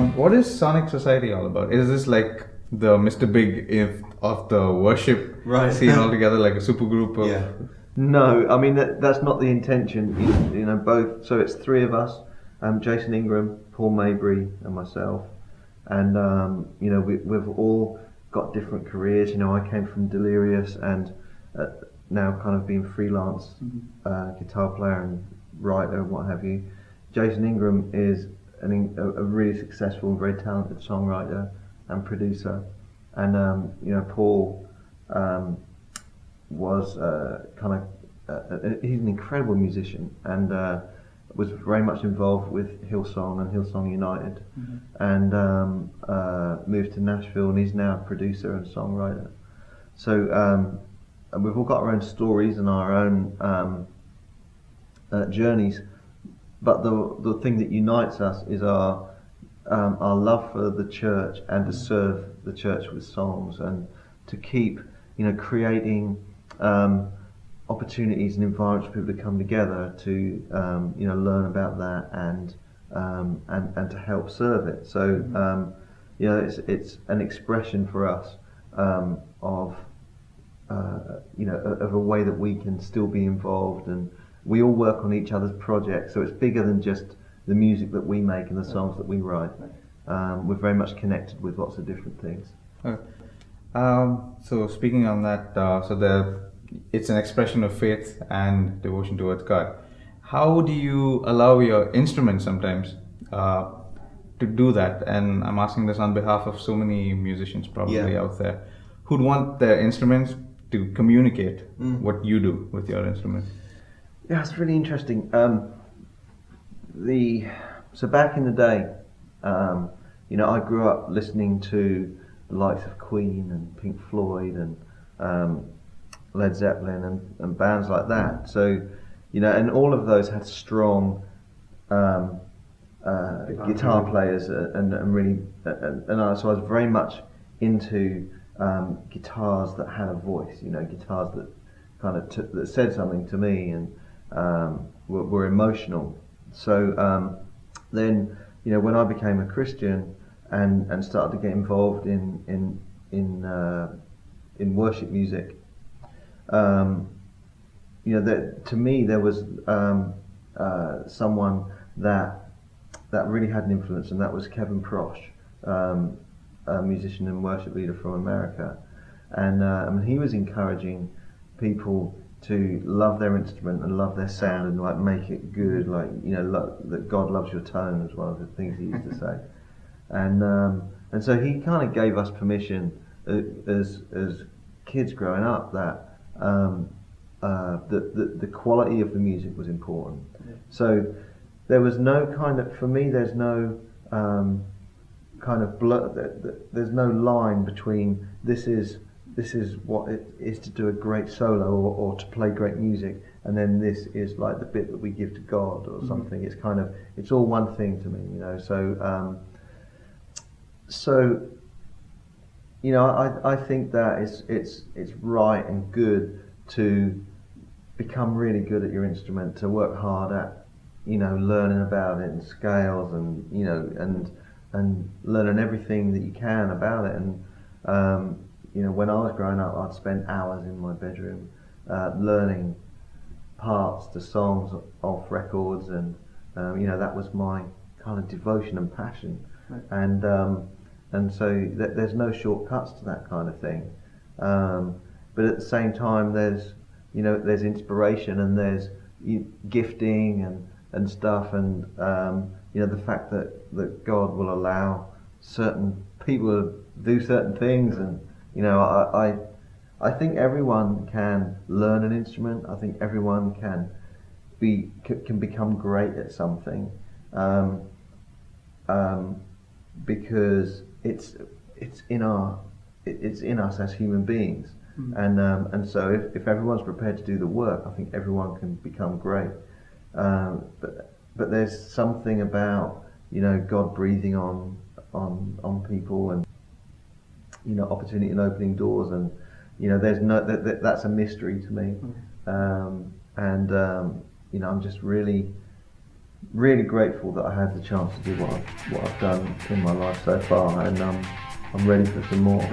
What is Sonic Society all about? Is this like the Mr. Big if of the worship Right. scene altogether, like a super group of? Yeah. No, I mean that's not the intention. You know, both. So it's three of us: Jason Ingram, Paul Mabry, and myself. And you know, we've all got different careers. You know, I came from Delirious, and now kind of being freelance guitar player and writer and what have you. Jason Ingram is a really successful and very talented songwriter and producer, and you know, Paul was he's an incredible musician and was very much involved with Hillsong and Hillsong United, and moved to Nashville, and he's now a producer and songwriter. So and we've all got our own stories and our own journeys, but the thing that unites us is our love for the church and to serve the church with songs and to keep, you know, creating opportunities and environments for people to come together to you know, learn about that and to help serve it. So you know, it's an expression for us of you know, of a way that we can still be involved, and we all work on each other's projects. So it's bigger than just the music that we make and the songs that we write. We're very much connected with lots of different things. Okay. So speaking on that, it's an expression of faith and devotion towards God. How do you allow your instruments sometimes to do that? And I'm asking this on behalf of so many musicians probably out there who'd want their instruments to communicate what you do with your instrument. Yeah, it's really interesting. So back in the day, you know, I grew up listening to the likes of Queen and Pink Floyd and Led Zeppelin and bands like that. So, you know, and all of those had strong guitar players and really, so I was very much into guitars that had a voice. You know, guitars that kind of that said something to me and were emotional. So then, you know, when I became a Christian and started to get involved in worship music, you know, to me there was someone that really had an influence, and that was Kevin Prosh, a musician and worship leader from America, and I mean, he was encouraging people to love their instrument and love their sound and like make it good, like, you know, that God loves your tone was one of the things he used to say, and so he kind of gave us permission as kids growing up that the quality of the music was important. So there was no kind of, for me, there's no kind of there's no line between this is what it is to do a great solo or to play great music, and then this is like the bit that we give to God or something. It's kind of, it's all one thing to me, you know. So you know, I think that it's right and good to become really good at your instrument, to work hard at, you know, learning about it and scales and, you know, and learning everything that you can about it. And you know, when I was growing up, I'd spend hours in my bedroom learning parts to songs off records, and you know, that was my kind of devotion and passion. Right. And so there's no shortcuts to that kind of thing. But at the same time, there's, you know, there's inspiration and there's gifting and stuff, and you know, the fact that God will allow certain people to do certain things, and you know, I think everyone can learn an instrument. I think everyone can become great at something, because it's in us as human beings. And so if everyone's prepared to do the work, I think everyone can become great. But there's something about, you know, God breathing on people, and, you know, opportunity and opening doors, and, you know, there's no that's a mystery to me. And you know, I'm just really really grateful that I had the chance to do what I've done in my life so far, and I'm ready for some more.